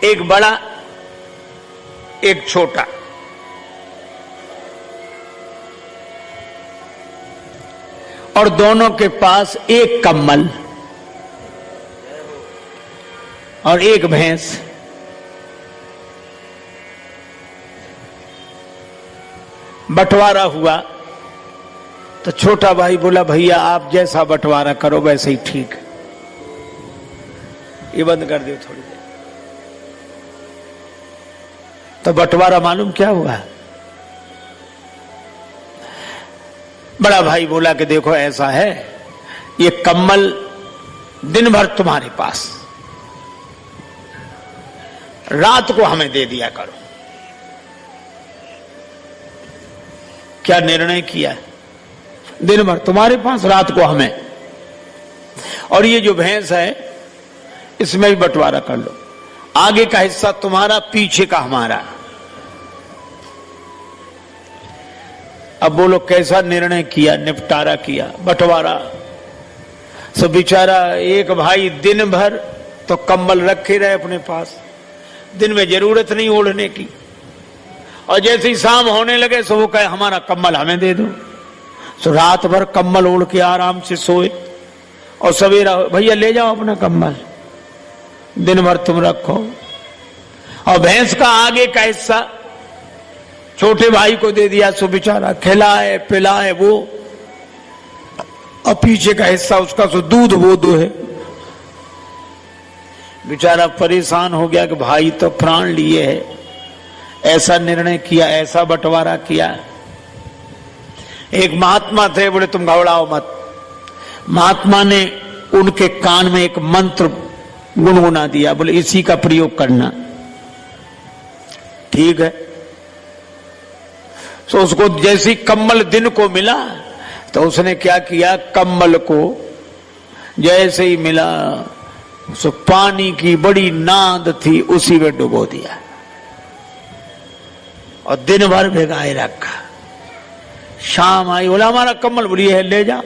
एक बड़ा एक छोटा। और दोनों के पास एक कम्बल और एक भैंस। बंटवारा हुआ तो छोटा भाई बोला भैया आप जैसा बंटवारा करो वैसे ही ठीक है, ये बंद कर दो थोड़ी देर। तो बंटवारा मालूम क्या हुआ? बड़ा भाई बोला कि देखो ऐसा है, ये कम्बल दिन भर तुम्हारे पास, रात को हमें दे दिया करो। क्या निर्णय किया? दिन भर तुम्हारे पास, रात को हमें। और ये जो भैंस है इसमें भी बंटवारा कर लो, आगे का हिस्सा तुम्हारा, पीछे का हमारा। अब बोलो कैसा निर्णय किया, निपटारा किया, बंटवारा। सो बेचारा एक भाई दिन भर तो कंबल रखे रहे अपने पास, दिन में जरूरत नहीं ओढ़ने की, और जैसे ही शाम होने लगे सो वो कहे हमारा कंबल हमें दे दो। सो रात भर कंबल ओढ़ के आराम से सोए, और सवेरा भैया ले जाओ अपना कंबल, दिन भर तुम रखो। और भैंस का आगे का हिस्सा छोटे भाई को दे दिया, सो बेचारा खिलाए पिलाए वो, और पीछे का हिस्सा उसका सो दूध वो दो है। बेचारा परेशान हो गया कि भाई तो प्राण लिए है, ऐसा निर्णय किया, ऐसा बंटवारा किया। एक महात्मा थे, बोले तुम घबराओ मत। महात्मा ने उनके कान में एक मंत्र गुनगुना दिया, बोले इसी का प्रयोग करना। ठीक है। तो उसको जैसी कम्बल दिन को मिला तो उसने क्या किया, कम्बल को जैसे ही मिला सो पानी की बड़ी नाद थी उसी में डुबो दिया और दिन भर भिगाए रखा। शाम आई, बोला हमारा कम्बल, बोली है ले जा।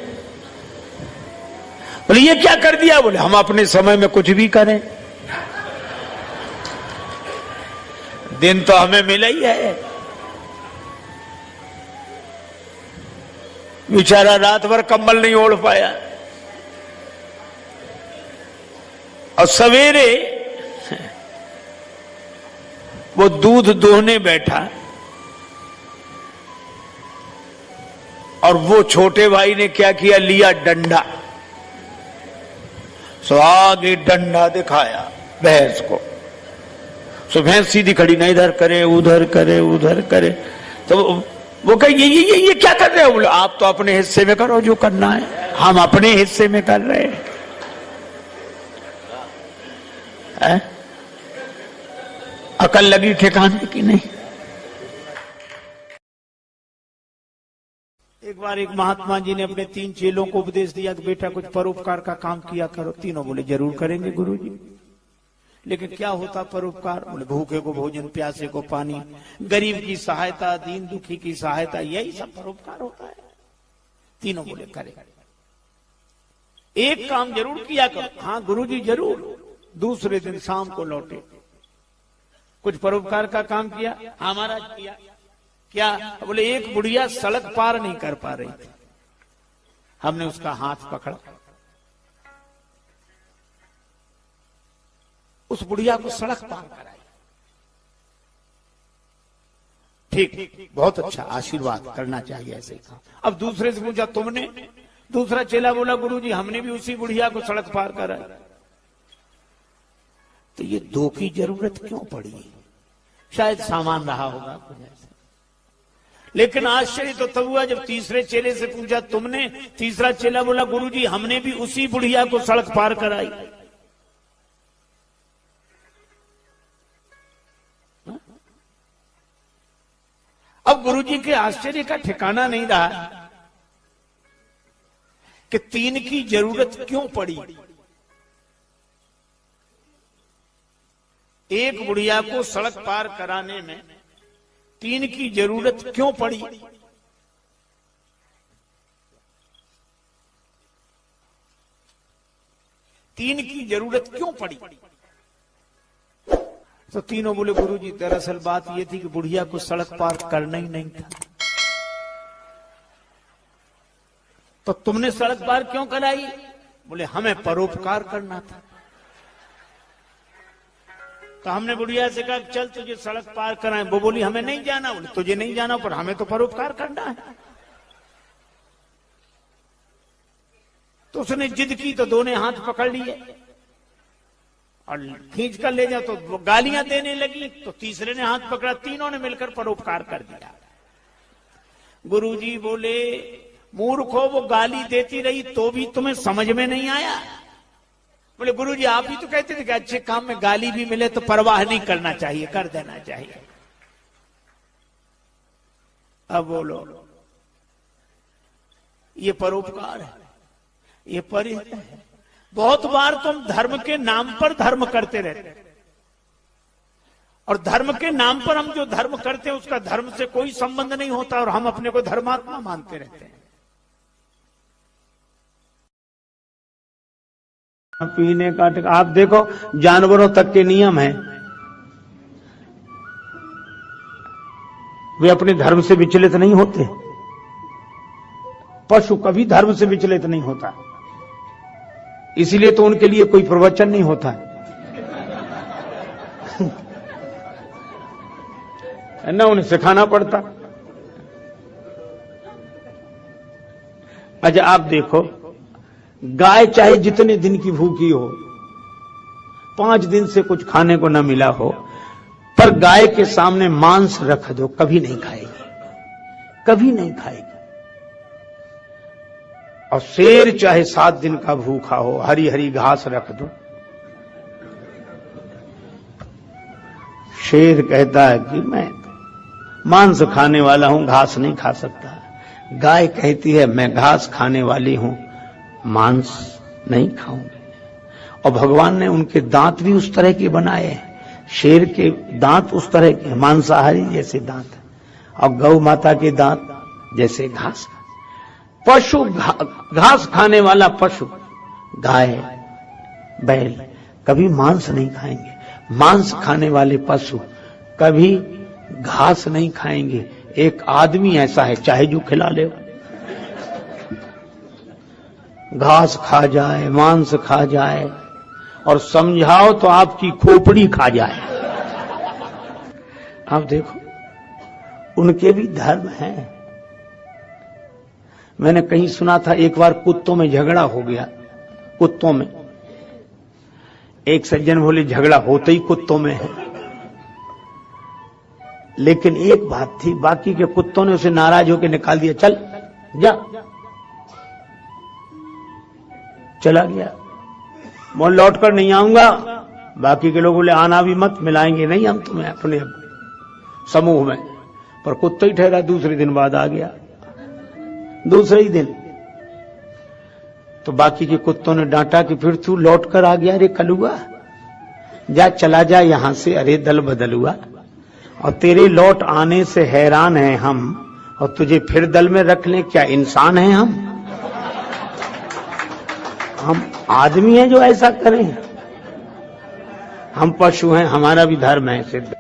बोले ये क्या कर दिया? बोले हम अपने समय में कुछ भी करें, दिन तो हमें मिला ही है। बेचारा रात भर कंबल नहीं ओढ़ पाया, और सवेरे वो दूध दोहने बैठा, और वो छोटे भाई ने क्या किया, लिया डंडा। सो आगे डंडा दिखाया भैंस को। सो भैंस सीधी खड़ी, ना इधर करे उधर करे उधर करे। तो वो कहे ये क्या कर रहे हो? बोले आप तो अपने हिस्से में करो जो करना है, हम अपने हिस्से में कर रहे हैं। अकल लगी ठिकाने की नहीं। एक बार एक महात्मा जी ने अपने 3 चेलों को उपदेश दिया कि बेटा कुछ परोपकार का काम किया करो। तीनों बोले जरूर करेंगे गुरुजी। लेकिन क्या होता परोपकार? बोले भूखे को भोजन, प्यासे को पानी, गरीब की सहायता, दीन दुखी की सहायता, यही सब परोपकार होता है। तीनों बोले करें। एक काम जरूर किया करो। हाँ गुरुजी जरूर। दूसरे दिन शाम को लौटे, कुछ परोपकार का काम किया? हमारा किया। क्या? बोले एक बुढ़िया सड़क पार नहीं कर पा रही थी, हमने उसका हाथ पकड़ा, उस बुढ़िया को सड़क पार कराई। ठीक, बहुत अच्छा, आशीर्वाद करना चाहिए ऐसे काम। अब दूसरे से पूछा तुमने? दूसरा चेला बोला गुरुजी हमने भी उसी बुढ़िया को सड़क पार कराई। तो ये 2 की जरूरत क्यों पड़ी? शायद सामान रहा होगा कुछ ऐसे। लेकिन आश्चर्य तो तब हुआ जब तीसरे चेले से पूछा तुमने? तीसरा चेला बोला गुरुजी हमने भी उसी बुढ़िया को सड़क पार कराई। अब गुरुजी के आश्चर्य का ठिकाना नहीं रहा कि 3 की जरूरत क्यों पड़ी। एक बुढ़िया को सड़क पार कराने में 3 की जरूरत क्यों पड़ी? तीन की जरूरत क्यों पड़ी? तो तीनों बोले गुरुजी दरअसल बात ये थी कि बुढ़िया को सड़क पार करना ही नहीं था। तो तुमने सड़क पार क्यों कराई? बोले हमें परोपकार करना था। तो हमने बुढ़िया से कहा चल तुझे सड़क पार कराएं। वो बोली हमें नहीं जाना। बोले तुझे नहीं जाना पर हमें तो परोपकार करना है। तो उसने जिद की तो दोनों हाथ पकड़ लिए और खींच कर ले जाओ तो वो गालियां देने लगी। तो तीसरे ने हाथ पकड़ा, तीनों ने मिलकर परोपकार कर दिया। गुरुजी बोले मूर्खो, वो गाली देती रही तो भी तुम्हें समझ में नहीं आया? बोले गुरुजी आप ही तो कहते थे कि अच्छे काम में गाली भी मिले तो परवाह नहीं करना चाहिए, कर देना चाहिए। अब बोलो ये परोपकार है, ये परिहित है। बहुत बार तुम धर्म के नाम पर धर्म करते रहते हैं और धर्म के नाम पर हम जो धर्म करते हैं उसका धर्म से कोई संबंध नहीं होता और हम अपने को धर्मात्मा मानते रहते हैं। पीने का आप देखो जानवरों तक के नियम है, वे अपने धर्म से विचलित नहीं होते। पशु कभी धर्म से विचलित नहीं होता, इसीलिए तो उनके लिए कोई प्रवचन नहीं होता है ना, उन्हें सिखाना पड़ता। अच्छा आप देखो गाय चाहे जितने दिन की भूखी हो, 5 दिन से कुछ खाने को न मिला हो, पर गाय के सामने मांस रख दो कभी नहीं खाएगी, कभी नहीं खाएगी। और शेर चाहे 7 दिन का भूखा हो, हरी हरी घास रख दो, शेर कहता है कि मैं मांस खाने वाला हूं, घास नहीं खा सकता। गाय कहती है मैं घास खाने वाली हूं, मांस नहीं खाऊंगी। और भगवान ने उनके दांत भी उस तरह के बनाए हैं, शेर के दांत उस तरह के मांसाहारी जैसे दांत है और गौ माता के दांत जैसे घास। पशु घास खाने वाला पशु गाय बैल कभी मांस नहीं खाएंगे, मांस खाने वाले पशु कभी घास नहीं खाएंगे। एक आदमी ऐसा है चाहे जो खिला ले, घास खा जाए, मांस खा जाए और समझाओ तो आपकी खोपड़ी खा जाए। आप देखो उनके भी धर्म है। मैंने कहीं सुना था एक बार कुत्तों में झगड़ा हो गया, कुत्तों में। एक सज्जन बोले झगड़ा होता ही कुत्तों में है, लेकिन एक बात थी, बाकी के कुत्तों ने उसे नाराज होकर निकाल दिया, चल जा। चला गया, मैं लौट कर नहीं आऊंगा। बाकी के लोग बोले आना भी मत, मिलाएंगे नहीं हम तुम्हें अपने समूह में। पर कुत्ता ही ठहरा, दूसरे दिन बाद आ गया, दूसरे ही दिन। तो बाकी के कुत्तों ने डांटा कि फिर तू लौट कर आ गया, रे कलुआ जा, चला जा यहां से, अरे दल बदल हुआ और तेरे लौट आने से हैरान हैं हम, और तुझे फिर दल में रख लें, क्या इंसान हैं हम आदमी हैं जो ऐसा करें? हम पशु हैं, हमारा भी धर्म है सिद्ध।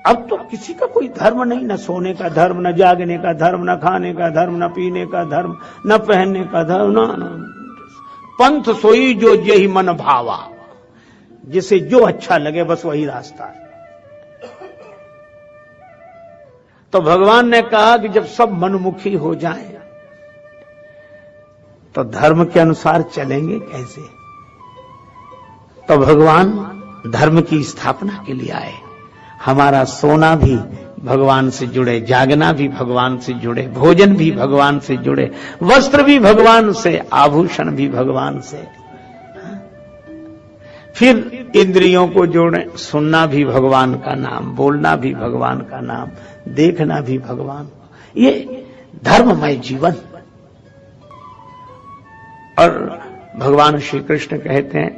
अब तो किसी का कोई धर्म नहीं, न सोने का धर्म, न जागने का धर्म, न खाने का धर्म, न पीने का धर्म, न पहनने का धर्म, न पंथ सोई जो यही मन भावा, जिसे जो अच्छा लगे बस वही रास्ता है। तो भगवान ने कहा कि जब सब मनमुखी हो जाएं तो धर्म के अनुसार चलेंगे कैसे? तो भगवान धर्म की स्थापना के लिए आए। हमारा सोना भी भगवान से जुड़े, जागना भी भगवान से जुड़े, भोजन भी भगवान से जुड़े, वस्त्र भी भगवान से, आभूषण भी भगवान से। फिर इंद्रियों को जोड़े, सुनना भी भगवान का नाम, बोलना भी भगवान का नाम, देखना भी भगवान। ये धर्ममय जीवन। और भगवान श्री कृष्ण कहते हैं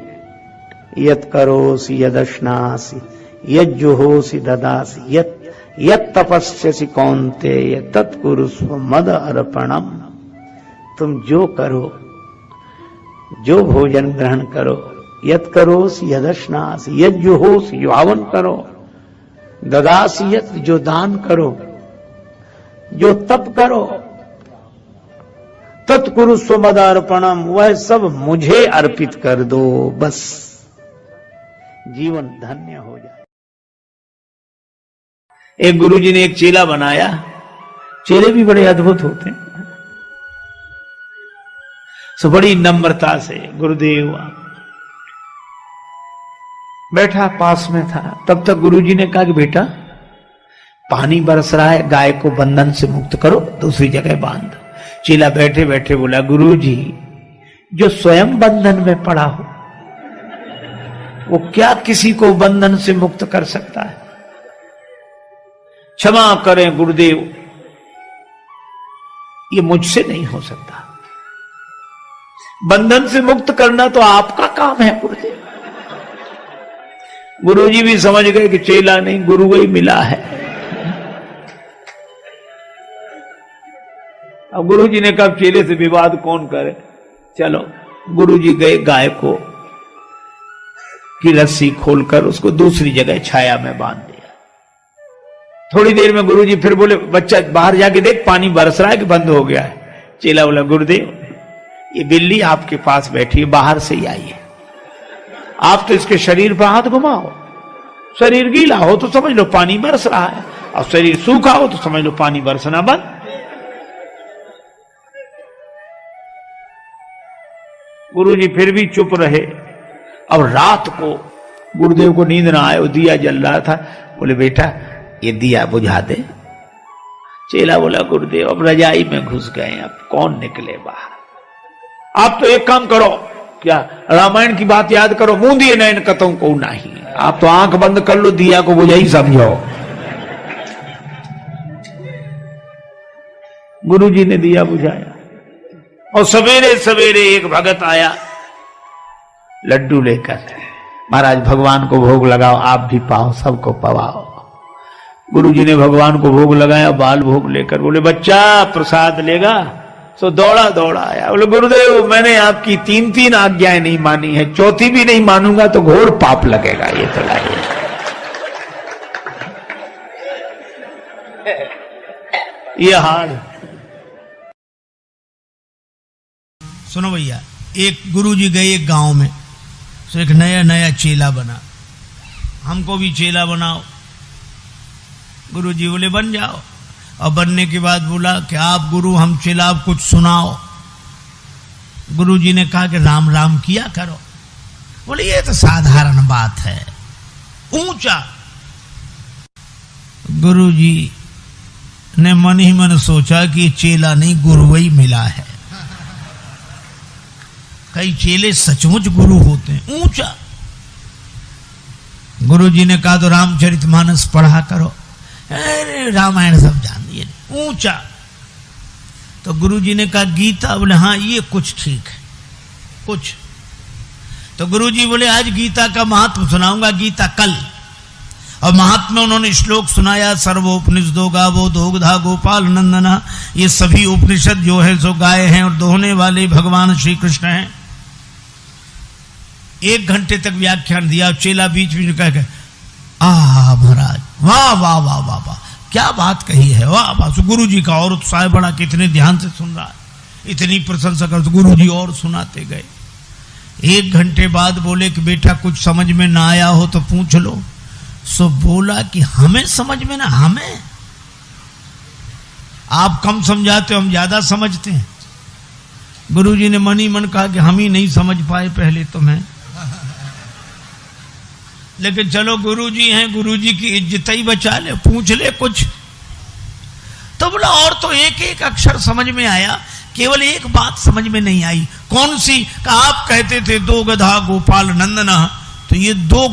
यत् करोसि यदश्नासि यज्जुहोसि ददासि यत् तपस्यसि कौन्तेय तत्कुरुस्व मद अर्पणम। तुम जो करो, जो भोजन ग्रहण करो, यत् करोसि यदश्नासि यज्जुहोसि, जो हवन करो, ददासियत, जो दान करो, जो तप करो, तत्कुरु स्वमदार्पणम, वह सब मुझे अर्पित कर दो, बस जीवन धन्य हो जाए। एक गुरुजी ने एक चेला बनाया। चेले भी बड़े अद्भुत होते हैं। सो बड़ी नम्रता से गुरुदेव बैठा पास में था। तब तक गुरुजी ने कहा कि बेटा पानी बरस रहा है, गाय को बंधन से मुक्त करो, दूसरी जगह बांध। चेला बैठे बैठे बोला, गुरुजी जो स्वयं बंधन में पड़ा हो वो क्या किसी को बंधन से मुक्त कर सकता है? क्षमा करें गुरुदेव, ये मुझसे नहीं हो सकता। बंधन से मुक्त करना तो आपका काम है गुरुदेव। गुरुजी भी समझ गए कि चेला नहीं, गुरु ही मिला है। अब गुरुजी ने कहा चेले से विवाद कौन करे, चलो। गुरुजी गए, गाय को की रस्सी खोलकर उसको दूसरी जगह छाया में बांध दिया। थोड़ी देर में गुरुजी फिर बोले, बच्चा बाहर जाके देख पानी बरस रहा है कि बंद हो गया है। चेला बोला, गुरुदेव ये बिल्ली आपके पास बैठी है, बाहर से ही आई है। आप तो इसके शरीर पर हाथ घुमाओ, शरीर गीला हो तो समझ लो पानी बरस रहा है, और शरीर सूखा हो तो समझ लो पानी बरसना बंद। गुरुजी फिर भी चुप रहे। अब रात को गुरुदेव को नींद ना आए, दिया जल रहा था। बोले, बेटा ये दिया बुझा दे। चेला बोला, गुरुदेव अब रजाई में घुस गए, अब कौन निकले बाहर। आप तो एक काम करो, क्या रामायण की बात याद करो, मुंह दिए नयन कतों को नहीं। आप तो आंख बंद कर लो, दिया को बुझा ही समझो। गुरुजी ने दिया बुझाया और सवेरे सवेरे एक भगत आया लड्डू लेकर, महाराज भगवान को भोग लगाओ, आप भी पाओ, सबको पवाओ। गुरुजी ने भगवान को भोग लगाया, बाल भोग लेकर बोले, बच्चा प्रसाद लेगा? सो दौड़ा दौड़ा आया। बोले, गुरुदेव मैंने आपकी 3 आज्ञाएं नहीं मानी है, चौथी भी नहीं मानूंगा तो घोर पाप लगेगा। ये तो लाइए ये हाल। सुनो भैया, एक गुरुजी गए एक गांव में, तो एक नया नया चेला बना। हमको भी चेला बनाओ। गुरुजी बोले, बन जाओ। और बनने के बाद बोला कि आप गुरु, हम चेला, आप कुछ सुनाओ। गुरुजी ने कहा कि राम राम किया करो। बोले, ये तो साधारण बात है, ऊंचा। गुरुजी ने मन ही मन सोचा कि चेला नहीं, गुरु ही मिला है। कई चेले सचमुच गुरु होते हैं, ऊंचा। गुरुजी ने कहा तो रामचरितमानस पढ़ा करो। अरे रामायण सब जान दिए, ऊंचा। तो गुरुजी ने कहा गीता? बोले हाँ, ये कुछ ठीक है, कुछ। तो गुरुजी बोले, आज गीता का महत्व सुनाऊंगा, गीता कल। और महात्मा में उन्होंने श्लोक सुनाया, सर्वोपनिषदो गावो दोग्धा गोपाल नंदना। ये सभी उपनिषद जो है सो गाय हैं और दोहने वाले भगवान श्री कृष्ण हैं। 1 घंटे तक व्याख्यान दिया। चेला बीच बीच कह के, महाराज वाह वाह वाह वाह वाह, क्या बात कही है, वाह वाह। गुरु जी का और उत्साह बड़ा, कितने ध्यान से सुन रहा है, इतनी प्रशंसा कर। गुरु जी और सुनाते गए। 1 घंटे बाद बोले कि बेटा कुछ समझ में ना आया हो तो पूछ लो। सो बोला कि हमें समझ में ना, हमें आप कम समझाते हो, हम ज्यादा समझते हैं। गुरुजी ने मन ही मन कहा कि हम ही नहीं समझ पाए पहले तुम्हें, लेकिन चलो गुरुजी हैं, गुरुजी की इज्जत ही बचा ले, पूछ ले कुछ। तो बोला और तो एक एक अक्षर समझ में आया, केवल एक बात समझ में नहीं आई। कौन सी? आप कहते थे 2 गधा गोपाल नंदना, तो ये 2